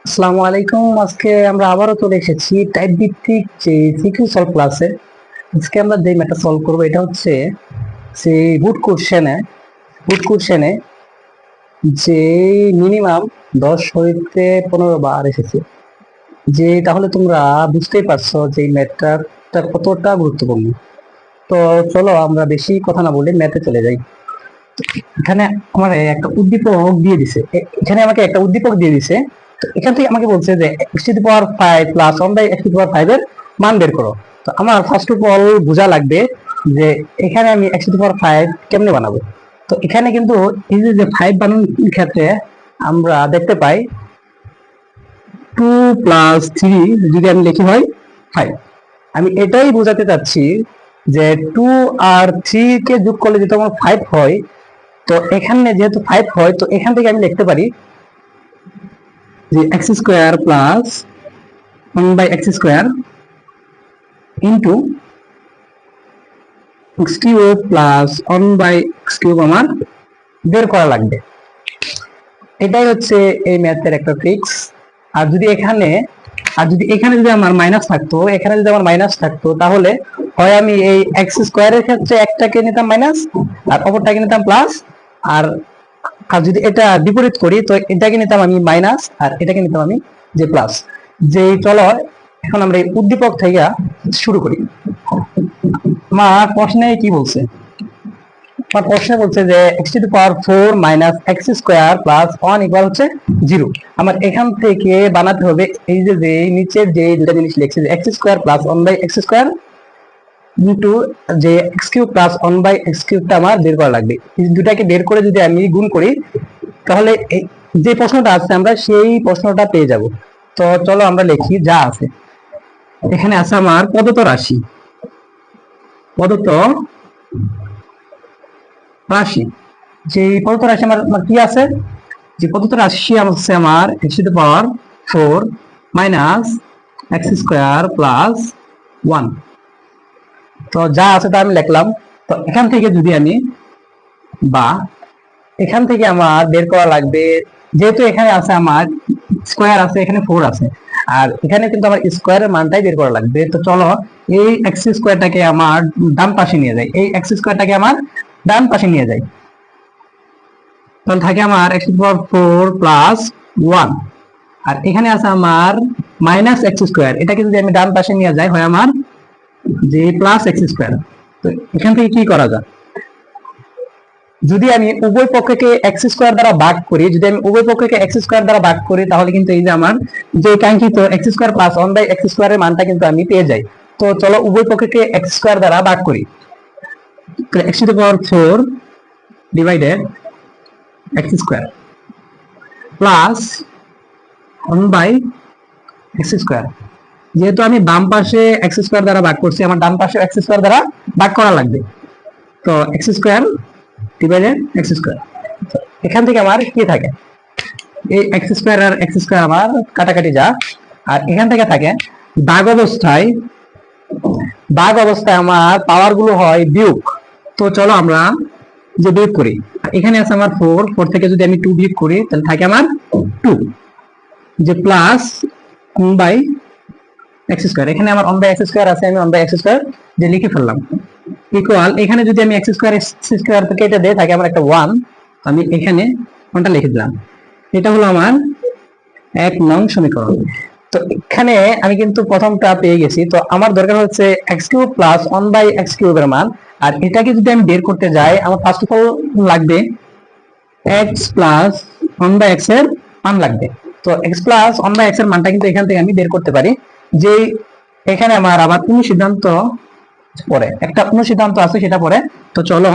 আসসালামু আলাইকুম। আজকে আমরা আবারও চলে এসেছি টাইপ ভিত্তিক যে সিকিউ সলভ ক্লাসে। আজকে আমরা যে ম্যাথটা সলভ করবো এটা হচ্ছে যে বুট কোশ্চেনে যে মিনিমাম 10 হইতে 15 বার এসেছে। যে তাহলে তোমরা বুঝতেই পারছো যে এই ম্যাথটা কতটা গুরুত্বপূর্ণ। তো চলো আমরা বেশি কথা না বলে ম্যাথে চলে যাই। এখানে আমার একটা উদ্দীপক দিয়ে দিছে, এখানে আমাকে একটা উদ্দীপক দিয়ে দিছে। তো এখান থেকে আমাকে বলছে যে x to the power 5 plus 1 by x to the power 5 এর মান বের করো। তো আমার ফার্স্ট অফ অল বোঝা লাগবে যে এখানে আমি x টু দি পাওয়ার 5 কেমনে বানাবো। তো এখানে কিন্তু এই যে 5 বানানোর ক্ষেত্রে আমরা দেখতে পাই 2 প্লাস 3 যদি আমি লিখি হয় 5। আমি এটাই বোঝাতে চাচ্ছি যে 2 আর 3 কে যোগ করলে যদি আমার 5 হয়, তো এখানে যেহেতু 5 হয়, তো এখান থেকে আমি লিখতে পারি যে x square plus 1 by x square into x cube plus 1 by x cube আমার বের করা লাগবে। এটাই হচ্ছে এই ম্যাথের একটা ট্রিক্স। আর যদি এখানে যদি আমার মাইনাস থাকতো তাহলে হয় আমি এই এক্স স্কোয়ারের ক্ষেত্রে একটাকে নিতাম মাইনাস আর অপরটাকে নিতাম প্লাস। আর আর যদি এটা বিপরীত করি তো এটাকে নিতাম আমি মাইনাস আর এটাকে নিতাম আমি যে প্লাস। চলো এখন আমরা এই উদ্দীপক থেকে শুরু করি। আমার প্রশ্নে কি বলছে? আমার প্রশ্নে বলছে যে x to the power 4 minus x square plus 1 equal হচ্ছে 0। আমার এখান থেকে বানাতে হবে এই যে নিচের যে দুটা জিনিস লিখছে যে x square plus 1 by x square into যে x cube plus 1 by x কিউবটা আমার বের করা লাগবে। এই দুটাকে বের করে যদি আমি গুণ করি তাহলে যে প্রশ্নটা আছে আমরা সেই প্রশ্নটা পেয়ে যাব। তো চলো আমরা লিখি যা আছে। এখানে আছে আমার প্রদত্ত রাশি। যে প্রদত্ত রাশি আমার কি আছে, যে প্রদত্ত রাশি আছে আমার x to the power 4 minus x square plus 1। তো যা আছে তা আমি লিখলাম। তো এখান থেকে আমার বের করা লাগবে, যেহেতু এখানে আছে আমার স্কোয়ার আছে, এখানে 4 আছে, আর এখানে কিন্তু আমার স্কোয়ারের মানটাই বের করা লাগবে। তো চলো এই এক্স স্কোয়ারটাকে আমার ডান পাশে নিয়ে যাই। তখন থাকে আমার x to the power 4 plus 1, আর এখানে আছে আমার মাইনাস এক্স স্কোয়ার। এটাকে যদি আমি ডান পাশে নিয়ে যাই হয় আমার যে প্লাস এক্স স্কোয়ার। তো এখান থেকে কি করা যায়, যদি আমি উভয় পক্ষকে এক্স স্কোয়ার দ্বারা ভাগ করি তাহলে কিন্তু এই যে আমার যে কাঙ্ক্ষিত x square plus 1 by x square এর মানটা কিন্তু আমি পেয়ে যাই। তো চলো উভয় পক্ষকে এক্স স্কোয়ার দ্বারা ভাগ করি। X to the power 4 divided x square plus 1 by x square. যেহেতু আমি বাম পাশে এক্স স্কোয়ার দ্বারা ভাগ করছি, আমার ডান পাশে এক্স স্কোয়ার দ্বারা ভাগ করা লাগবে। তো x square divided x square. এখান থেকে আমার কি থাকে, এই এক্স স্কোয়ার আর এক্স স্কোয়ার আমার কাটাকাটি যা, আর এখান থেকে থাকে ভাগ অবস্থায় আমার পাওয়ার গুলো হয় বিয়োগ। তো চলো আমরা যে বিয়োগ করি। এখানে আছে আমার 4 থেকে যদি আমি 2 বিয়োগ করি তাহলে থাকে আমার 2, যে প্লাস 1 বাই এক্স স্কোয়ার। এখানে আমার 1 বাই এক্স স্কোয়ার আছে, আমি 1 বাই এক্স স্কোয়ার যে লিখে ফেললাম ইকুয়াল। এখানে যদি আমি এক্স স্কোয়ার থেকে এটা দেয় থাকে আমার একটা 1, আমি এখানে 1টা লিখে দিলাম। এটা হলো আমার 1 নং সমীকরণ। তো এখানে আমি কিন্তু প্রথমটা পেয়ে গেছি। তো আমার দরকার হচ্ছে x cube plus 1 by x কিউবের মান, আর এটাকে যদি আমি বের করতে যাই আমার ফার্স্ট অফ অল লাগবে এক্স প্লাস 1 বাই এক্স এর মান লাগবে। তো এক্স প্লাস 1 বাই এক্স এর মানটা কিন্তু এখান থেকে আমি বের করতে পারি। যে এখানে আমার আবার একটা অনুসিদ্ধান্ত আছে সেটা পরে। তো চলো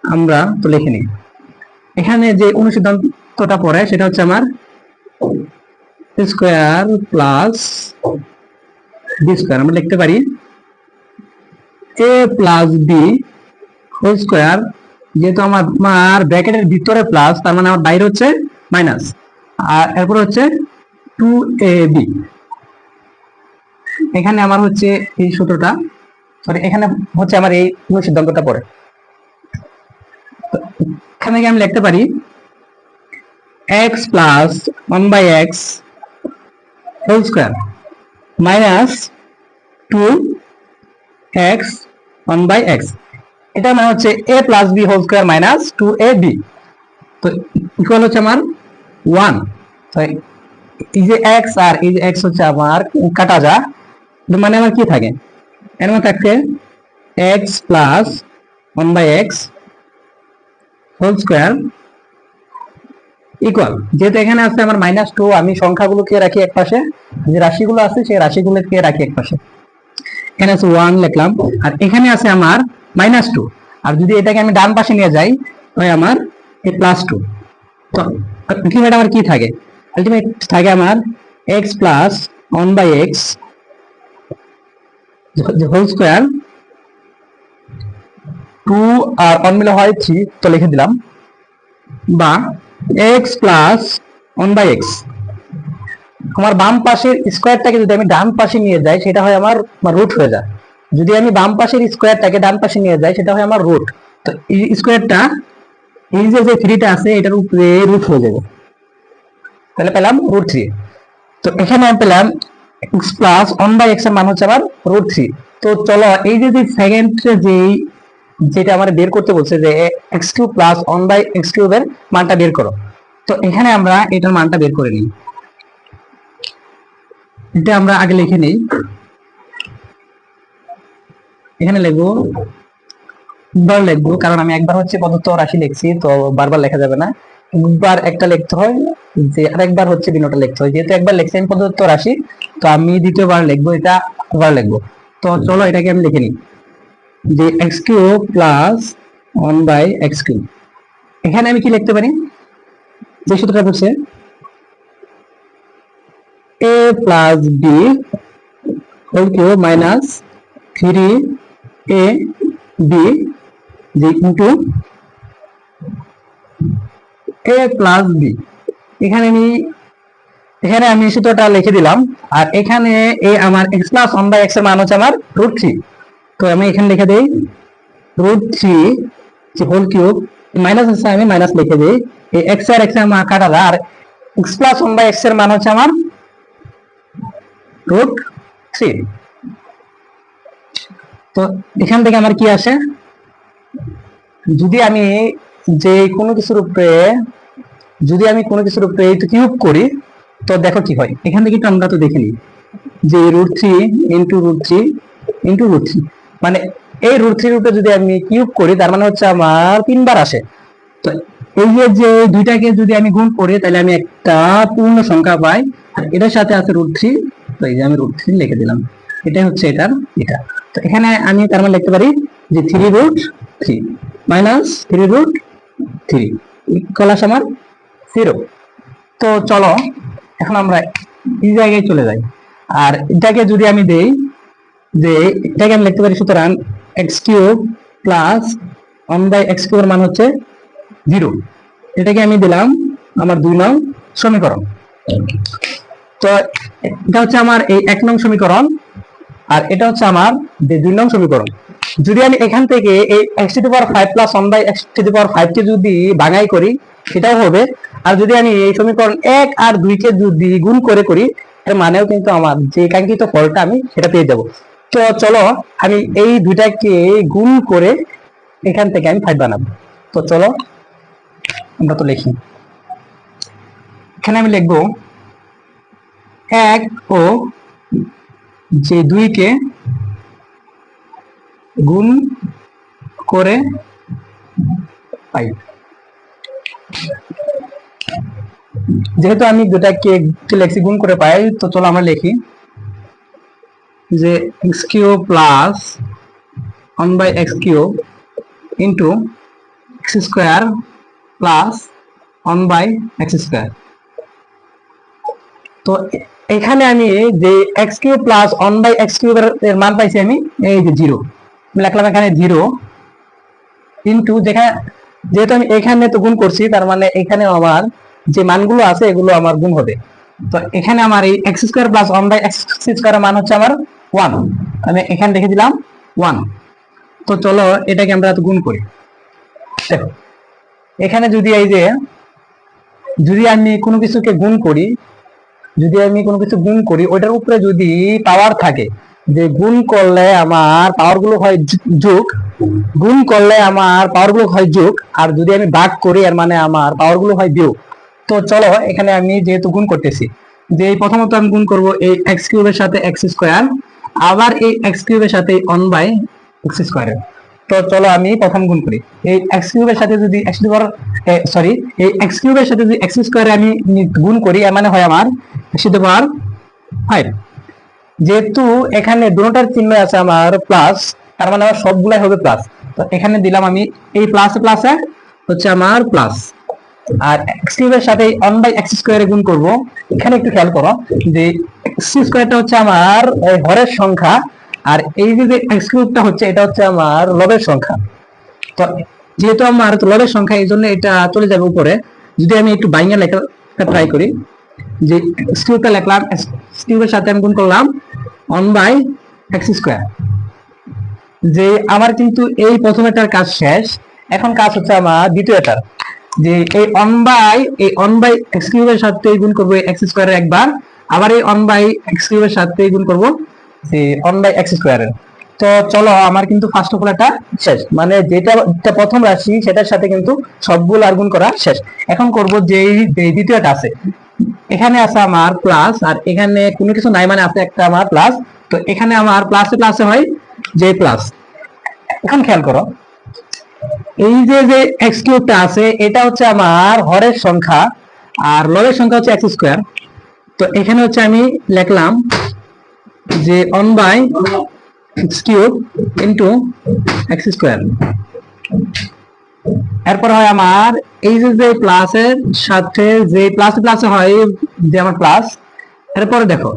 আমরা তো লিখে নিই। এখানে যে অনুসিদ্ধান্তটা পড়ে সেটা হচ্ছে আমার স্কোয়ার প্লাস বি স্কোয়ার। আমরা লিখতে পারি এ প্লাস বি হোল স্কোয়ার। যেহেতু আমার ব্র্যাকেটের ভিতরে প্লাস, তার মানে আমার বাইরে হচ্ছে মাইনাস, আর এরপর হচ্ছে 2ab। এখানে আমার হচ্ছে এই সূত্রটা, সরি এখানে হচ্ছে আমার এই সিদ্ধান্তটা পড়ে। এখানে আমি লিখতে পারি x plus 1 by x whole square minus 2x 1/x, এটা মানে হচ্ছে a plus b whole square minus 2ab, তো ইকুয়াল হচ্ছে আমার 1। তো এই যে x আর এই যে x হচ্ছে আমার কাটা যা, মানে আমার কি থাকে, এর মধ্যে থাকে x plus 1/x whole square equal, যেহেতু এখানে আছে আমার -2, আমি সংখ্যাগুলোকে রাখি এক পাশে, যে রাশিগুলো আছে সেই রাশিগুলোকে রাখি এক পাশে। এখানে আছে 1 লিখলাম, আর এখানে আছে আমার -2, আর যদি এটাকে আমি ডান পাশে নিয়ে যাই তাহলে আমার এই +2। তো আলটিমেট আমার কি থাকে, আলটিমেট থাকে আমার x plus 1/x whole square, 2 আর 1 মিলে হয় 3, তো লিখে দিলাম, বা x প্লাস 1/x। আমার বাম পাশের স্কোয়ারটাকে যদি আমি ডান পাশে নিয়ে যাই সেটা হয় আমার রুট হয়ে যায়, যদি আমি বাম পাশের স্কোয়ারটাকে ডান পাশে নিয়ে যাই সেটা হয় আমার রুট। তো এই স্কোয়ারটা, এই যে 3টা আছে এটার উপরে রুট হয়ে যাবে, তাহলে পেলাম √3। তো এখানে আমি পেলাম x প্লাস 1/x এর মান হচ্ছে আমার √3। তো চলো এই যে সেকেন্ডে যেটা আমরা বের করতে বলছে যে x³ প্লাস 1/x³ এর মানটা বের করো, তো এখানে আমরা এটার মানটা বের করে নিই। এটা আমরা আগে লিখে নিই, এখানে লিখবো, বার লিখবো, কারণ আমি একবার হচ্ছে প্রদত্ত রাশি লিখছি, তো বারবার লেখা যাবে না, একবার একটা লিখতে হয়, যে আরেকবার হচ্ছে ভিন্নটা লিখতে হয়। যেহেতু একবার লিখছি আমি প্রদত্ত রাশি, তো আমি দ্বিতীয়বার লিখবো, এটা আবার লিখবো। তো চলো এটাকে আমি লিখে নিই, যে x³ প্লাস 1/x³। এখানে আমি কি লিখতে পারি, যে সূত্রটা হচ্ছে a plus b whole cube minus 3ab যে ইন্টু a প্লাস b। এখানে আমি সূত্রটা লিখে দিলাম, আর এখানে আমার x প্লাস 1/x এর মান হচ্ছে আমার √3। তো আমি এখানে লিখে দেই √3 যে হোল কিউব, মাইনাস আছে আমি মাইনাস লিখে দিই, এই x আর x এর মান কাটা যায়, আর x প্লাস 1/x এর মান হচ্ছে আমার √3। তো এখান থেকে আমার কি আসে, যদি আমি কোনো কিছুর উপরে কিউব করি তো দেখো কি হয়, এখান থেকে একটু আমরা তো দেখে নিই, যে √3 ইন্টু √3 ইন্টু √3, মানে এই √3 রূপে যদি আমি কিউব করি তার মানে হচ্ছে আমার 3বার আসে। তো এই যে দুইটাকে যদি আমি গুণ করি তাহলে আমি একটা পূর্ণ সংখ্যা পাই, আর এটার সাথে আছে √3, তো এই যে আমি √3 লিখে দিলাম, এটাই হচ্ছে এটা। তো এখানে আমি তার মানে লিখতে পারি যে 3√3 মাইনাস 3√3 ইকুয়াল আমার 0। তো চলো এখন আমরা এই জায়গায় চলে যাই, আর এটাকে যদি আমি দেই, যে এটাকে আমি লিখতে পারি, সুতরাং x³ প্লাস 1/x³ এর মান হচ্ছে 0। এটাকে আমি দিলাম আমার 2 নং সমীকরণ। তো এটা হচ্ছে আমার এই 1 নং সমীকরণ, আর এটা হচ্ছে আমার 2 নং সমীকরণ। যদি আমি এখান থেকে এই x⁵ প্লাস 1/x⁵ কে যদি ভাঙাই করি সেটাও হবে, আর যদি আমি এই সমীকরণ 1 আর 2 কে যদি গুণ করে করি এর মানেও কিন্তু আমার যে কাঙ্ক্ষিত ফলটা আমি সেটা পেয়ে যাব। তো চলো আমি এই দুইটাকে গুণ করে এখান থেকে আমি 5 বানাবো। তো চলো আমরা তো লিখি, এখানে আমি লিখবো 1 ও যে 2 কে গুণ করে 5। যেহেতু আমি দুটাকে লিখছি গুণ করে পাই, তো চলো আমরা লিখি যে x³ plus 1/x³ into x² plus 1/x²। তো এখানে আমি যে x³ প্লাস 1/x³ এর মান পাইছি আমি এই যে 0 লিখলাম, এখানে 0 ইন্টু যেহেতু আমি এখানে তো গুণ করছি তার মানে এখানে আমার যে মানগুলো আছে এগুলো আমার গুণ হবে। তো এখানে আমার এই x² প্লাস 1/x² এর মান হচ্ছে আমার 1, আমি এখানে লিখে দিলাম 1। তো চলো এটাকে আমরা গুণ করি, দেখো এখানে যদি আমি কোনো কিছুকে গুণ করি যদি আমি কোনো কিছু গুণ করি ওইটার উপরে যদি পাওয়ার থাকে, যে গুণ করলে আমার পাওয়ার গুলো হয় যোগ, গুণ করলে আমার পাওয়ার গুলো হয় যোগ, আর যদি আমি ভাগ করি এর মানে আমার পাওয়ার গুলো হয় বিয়োগ। তো চলো এখানে আমি যেহেতু গুণ করতেছি, যে প্রথমত আমি গুণ করব এই এক্স কিউবের সাথে এক্স স্কোয়ার, আবার এই এক্স কিউবের সাথে 1/x²। তো চলো আমি প্রথম গুণ করি। এই এক্স কিউবের সাথে যদি এক্স টু পাওয়ার সরি এই এক্স কিউবের সাথে যদি এক্স স্কোয়ারে আমি গুণ করি এর মানে হয় আমার এক্স টু পাওয়ার 5। যেহেতু এখানে দুটোটার চিহ্ন আছে আমার প্লাস, তার মানে আমার সবগুলাই হবে প্লাস। তো এখানে দিলাম আমি এই প্লাসে প্লাসে হচ্ছে আমার প্লাস, আর এক্স কিউবের সাথে 1/x² গুণ করব। এখানে একটু খেয়াল করো যে এক্স স্কোয়ারটা হচ্ছে আমার হরের সংখ্যা, আর এই যে এক্স কিউবটা হচ্ছে এটা হচ্ছে আমার লবের সংখ্যা। তো যেহেতু আমার লবের সংখ্যা এই জন্য এটা চলে যাবে উপরে। যদি আমি একটু বাইঙ্গা লেখা ট্রাই করি, যে এক্স কিউবটা লিখলাম, এক্স কিউবের সাথে আমি গুণ করলাম 1/x²। যে আমার কিন্তু এই প্রথমেটার কাজ শেষ, এখন কাজ হচ্ছে আমার দ্বিতীয়টার। যে এই 1/x³ এর সাথে গুণ করব x² একবার, আবার এই 1/x³ এর সাথে গুণ করব যে 1/x² এর। তো চলো আমার কিন্তু ফার্স্ট অফ অল এটা শেষ, মানে যেটা প্রথম রাশি সেটার সাথে কিন্তু সবগুলো আর গুণ করা শেষ। এখন করব যে দ্বিতীয়টা আছে, এখানে আছে আমার প্লাস, আর এখানে কোনো কিছু নাই মানে আছে একটা আমার প্লাস। তো এখানে আমার প্লাসে প্লাসে হয় যে প্লাস। এখন খেয়াল করো এই যে এক্স কিউবটা আছে এটা হচ্ছে আমার হরের সংখ্যা, আর লবের সংখ্যা হচ্ছে x²। তো এখানে হচ্ছে আমি লিখলাম যে 1/x³ ইন্টু x²। এরপর হয় আমার এই যে প্লাসের সাথে যে প্লাসে প্লাসে হয় যে আমার প্লাস। এরপরে দেখো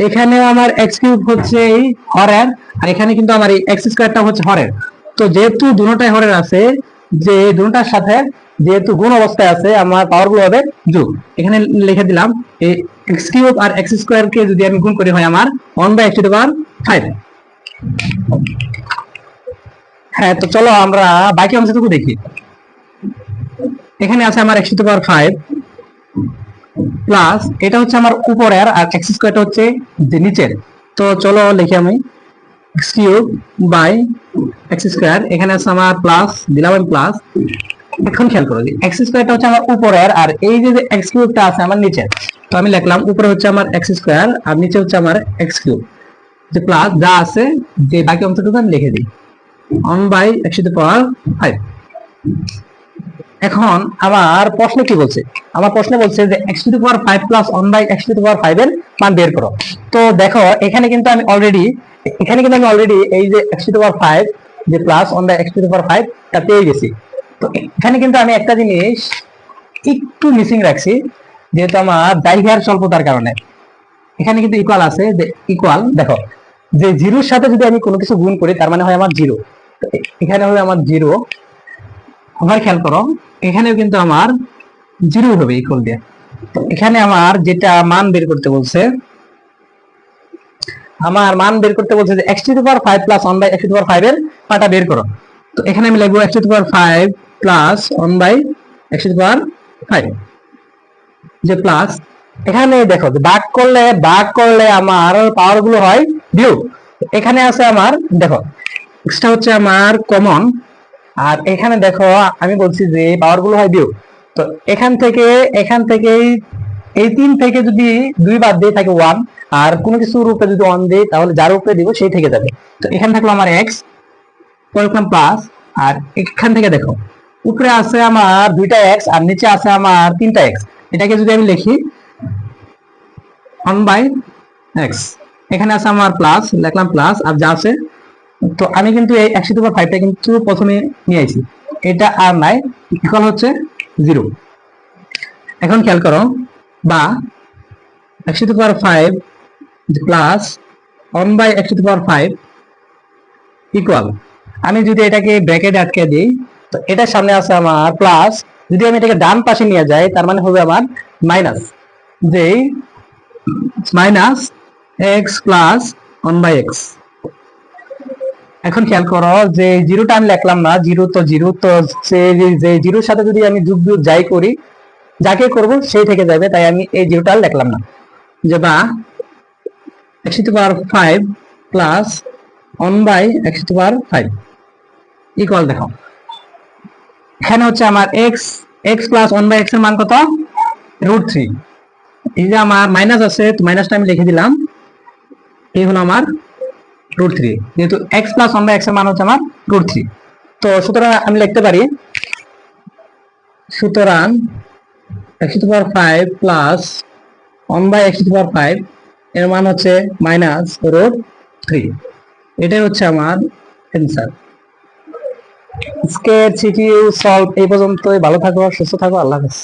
এখানে আমার x³ হচ্ছে এই হরের, আর এখানে কিন্তু আমার এই x² হচ্ছে হরের। তো যেহেতু দুটোটাই হরের আছে, যে দুটোটার সাথে যেহেতু গুণ অবস্থায় আছে আমার পাওয়ার গুলো হবে যোগ। এখানে লিখে দিলাম এই x³ আর x² কে যদি আমি গুণ করি হয় আমার 1/x⁵। হ্যাঁ, তো চলো আমরা বাকি অংশটুকু দেখি। এখানে আছে আমার x⁵ প্লাস এটা হচ্ছে আমার উপরের, আর x² হচ্ছে যে নিচের। তো চলো লিখি আমি x³/x²। এখানে আছে আমার প্লাস, দিলাম আমি প্লাস। এখন খেয়াল করো x² হচ্ছে আমার উপরের, আর এই যে x³ আছে আমার নিচের। তো আমি লিখলাম উপরে হচ্ছে আমার x² আর নিচে হচ্ছে আমার x³ যে প্লাস যা আছে, যে বাকি অংশটুকু আমি লিখে দিই 1/x⁵। এখন আমার প্রশ্ন কি বলছে, আমার প্রশ্ন বলছে যে x⁵ প্লাস 1/x⁵ এর মান বের করো। তো দেখো এখানে কিন্তু আমি অলরেডি এই যে x⁵ যে প্লাস 1/x⁵ তা পেয়ে গেছি। তো এখানে কিন্তু আমি একটা জিনিস একটু মিসিং রাখছি, যেহেতু আমার ডাইভার স্বল্পতার কারণে। এখানে কিন্তু ইকুয়াল আছে, যে ইকুয়াল দেখো যে জিরোর সাথে যদি আমি কোনো কিছু গুণ করি তার মানে হয় আমার 0। এখানে হবে আমার 0। আবার খেয়াল করো এখানেও কিন্তু আমার 0 হবে ইকুয়াল দিয়ে। তো এখানে আমার যেটা মান বের করতে বলছে, আমার মান বের করতে বলছে যে x⁵ প্লাস 1/x⁵ এর মানটা বের করো। তো এখানে আমি লিখবো x⁵ প্লাস 1/x⁵ যে প্লাস। এখানে দেখো ভাগ করলে আমার পাওয়ার গুলো হয় বিয়োগ। এখানে আছে আমার দেখো এক্সটা হচ্ছে আমার কমন, আর এখানে দেখো আমি বলছি যে পাওয়ার গুলো হয় বিয়োগ। তো এখান থেকে এই 3 থেকে যদি 2 বাদ দিয়ে থাকে 1, আর কোনো কিছুর উপরে যদি 1 দেই তাহলে যার উপরে দিব সেই থেকে যাবে। তো এখানে থাকলো আমার x, পরে লিখলাম প্লাস, আর এখান থেকে দেখো উপরে আছে আমার 2টা x আর নিচে আছে আমার 3টা x। এটাকে যদি আমি লিখি 1/x, এখানে আছে আমার প্লাস, লিখলাম প্লাস, আর যা আছে। তো আমি কিন্তু এই x⁵ কিন্তু প্রথমে নিয়ে আইছি, এটা আর নাই, ইকুয়াল হচ্ছে 0। এখন খেয়াল করো বা x⁵ প্লাস 1/x⁵ ইকুয়াল, আমি যদি এটাকে ব্র্যাকেটে আটকে দিই তো এটার সামনে আছে আমার প্লাস, যদি আমি এটাকে ডান পাশে নিয়ে যাই তার মানে হবে আমার মাইনাস, যে মাইনাস x প্লাস 1/x। এখন খেয়াল করো যে জিরোটা আমি লিখলাম না, জিরো তো যে জিরোর সাথে যদি আমি যোগ যাই করি, যাকে করব সেই থেকে যাবে, তাই আমি এই জিরোটা লিখলাম না। যে বা x to power 5 plus 1 by x to power 5 equal, দেখো এখানে হচ্ছে আমার x প্লাস 1 বাই x এর মান কত, √3। এই যে আমার মাইনাস আছে, তো মাইনাসটা আমি লিখে দিলাম, এই হলো আমার √3, যেহেতু x প্লাস 1 বাই x এর মান হচ্ছে আমার √3। তো সুতরাং আমি লিখতে পারি, সুতরাং x to power 5 plus 1 by x to power 5 এর মান হচ্ছে মাইনাস √3। এটাই হচ্ছে আমার অ্যান্সার। আজকে সিকিউ সলভ এই পর্যন্তই। ভালো থাকো, সুস্থ থাকো, আল্লাহ হাফেজ।